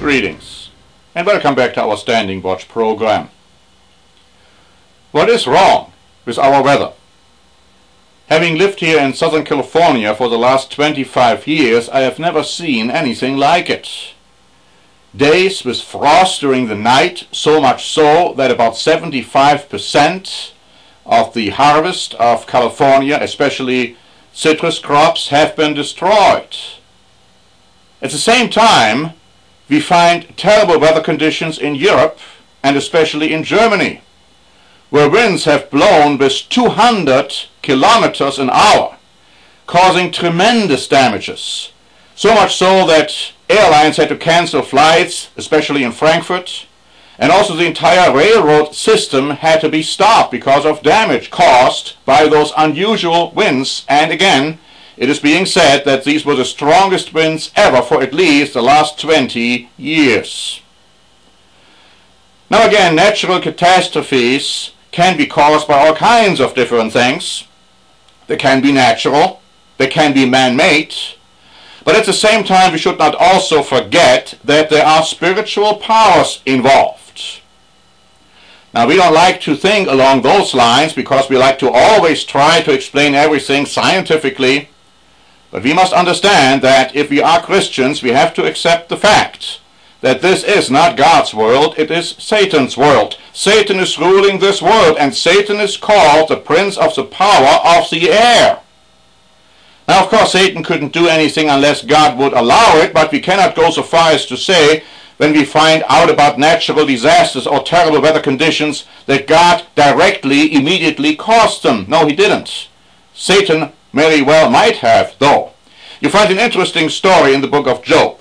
Greetings and welcome back to our Standing Watch program. What is wrong with our weather? Having lived here in Southern California for the last 25 years, I have never seen anything like it. Days with frost during the night, so much so that about 75% of the harvest of California, especially citrus crops, have been destroyed. At the same time, we find terrible weather conditions in Europe and especially in Germany, where winds have blown with 200 kilometers an hour, causing tremendous damages. So much so that airlines had to cancel flights, especially in Frankfurt, and also the entire railroad system had to be stopped because of damage caused by those unusual winds. And again, it is being said that these were the strongest winds ever for at least the last 20 years. Now again, natural catastrophes can be caused by all kinds of different things. They can be natural, they can be man-made, but at the same time we should not also forget that there are spiritual powers involved. Now we don't like to think along those lines because we like to always try to explain everything scientifically. But we must understand that if we are Christians, we have to accept the fact that this is not God's world, it is Satan's world. Satan is ruling this world, and Satan is called the prince of the power of the air. Now, of course, Satan couldn't do anything unless God would allow it, but we cannot go so far as to say, when we find out about natural disasters or terrible weather conditions, that God directly, immediately caused them. No, he didn't. Satan very well might have, though. You find an interesting story in the book of Job.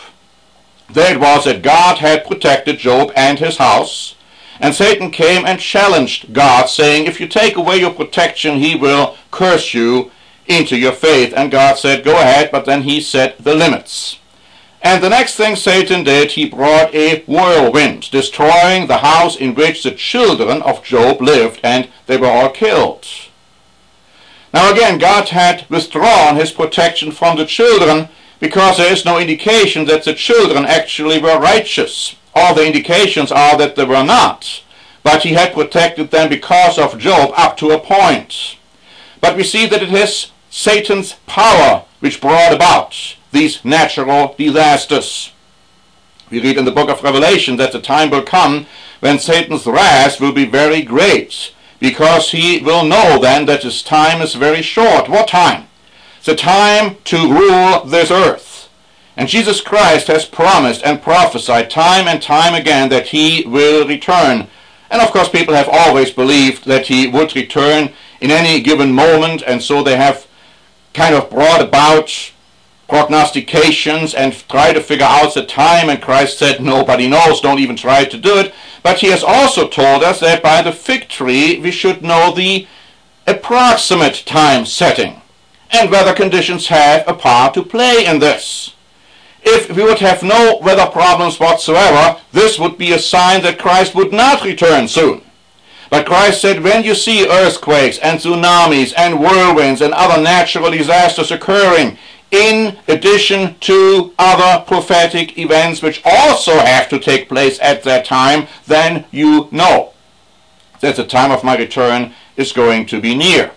There it was that God had protected Job and his house, and Satan came and challenged God, saying, if you take away your protection, he will curse you into your faith. And God said, go ahead, but then he set the limits. And the next thing Satan did, he brought a whirlwind, destroying the house in which the children of Job lived, and they were all killed. Now again, God had withdrawn his protection from the children because there is no indication that the children actually were righteous. All the indications are that they were not. But he had protected them because of Job up to a point. But we see that it is Satan's power which brought about these natural disasters. We read in the book of Revelation that the time will come when Satan's wrath will be very great, because he will know then that his time is very short. What time? The time to rule this earth. And Jesus Christ has promised and prophesied time and time again that he will return. And of course people have always believed that he would return in any given moment, and so they have kind of brought about prognostications and try to figure out the time, and Christ said nobody knows, don't even try to do it. But he has also told us that by the fig tree we should know the approximate time setting, and weather conditions have a part to play in this. If we would have no weather problems whatsoever, this would be a sign that Christ would not return soon. But Christ said, when you see earthquakes and tsunamis and whirlwinds and other natural disasters occurring, in addition to other prophetic events which also have to take place at that time, then you know that the time of my return is going to be near.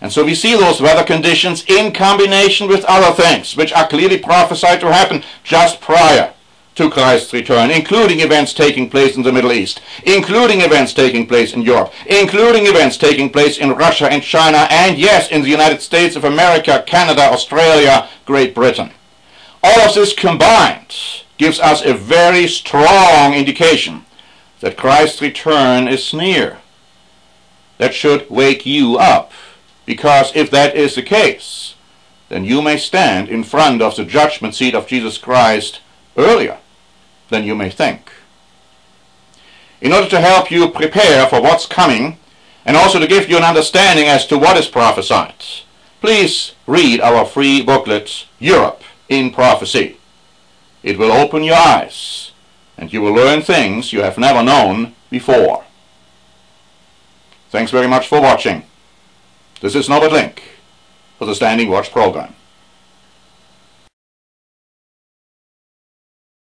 And so we see those weather conditions in combination with other things which are clearly prophesied to happen just prior to Christ's return, including events taking place in the Middle East, including events taking place in Europe, including events taking place in Russia and China, and yes, in the United States of America, Canada, Australia, Great Britain. All of this combined gives us a very strong indication that Christ's return is near. That should wake you up, because if that is the case, then you may stand in front of the judgment seat of Jesus Christ earlier than you may think. In order to help you prepare for what's coming, and also to give you an understanding as to what is prophesied, please read our free booklet, Europe in Prophecy. It will open your eyes, and you will learn things you have never known before. Thanks very much for watching. This is Norbert for the Standing Watch program.